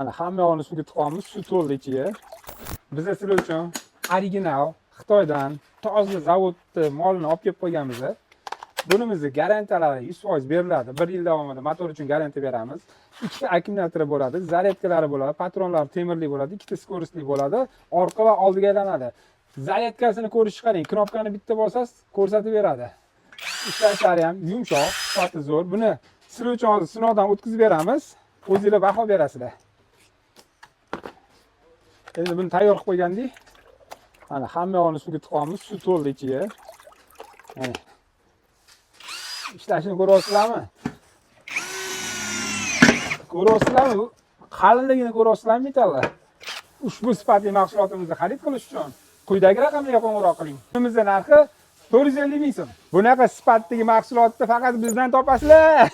Mana hamma yog'ini suvga tiqamiz, suv to'ldi ichiga. Bizlar sizlar uchun original Xitoydan toza zavodni molini olib kelib qo'yganmiz. Bunimizni garantiyalari 100% beriladi. 1 yil davomida motor uchun garantiya beramiz. 2 akkumulyatori bo'ladi, zaryadkalari bo'ladi, patronlar temirli bo'ladi, 2 skorostli bo'ladi, orqa va oldiga aylanadi. Zaryadkasini ko'rishni qarang, knopkani bitta bosasiz, ko'rsatib beradi. Ishlashlari ham yumshoq, sifati zo'r. Buni sizlar uchun hozir sinovdan o'tkazib beramiz. O'zingizlar baho berasizlar. Endi buni tayyor qilib qo'ygandik. Mana hamma yog'ini suvga tiqamiz, suv to'ldi ichiga. Mana ishlashini ko'ryapsizlarmi? Ko'ryapsizlarmi? Qalinligini ko'ryapsizlarmi metallar? Ushbu sifatli mahsulotimizni xarid qilish uchun quyidagi raqamga qo'ng'iroq qiling. Bunimizning narxi 450 ming so'm. Bunaqa sifatdagi mahsulotni faqat bizdan topasizlar.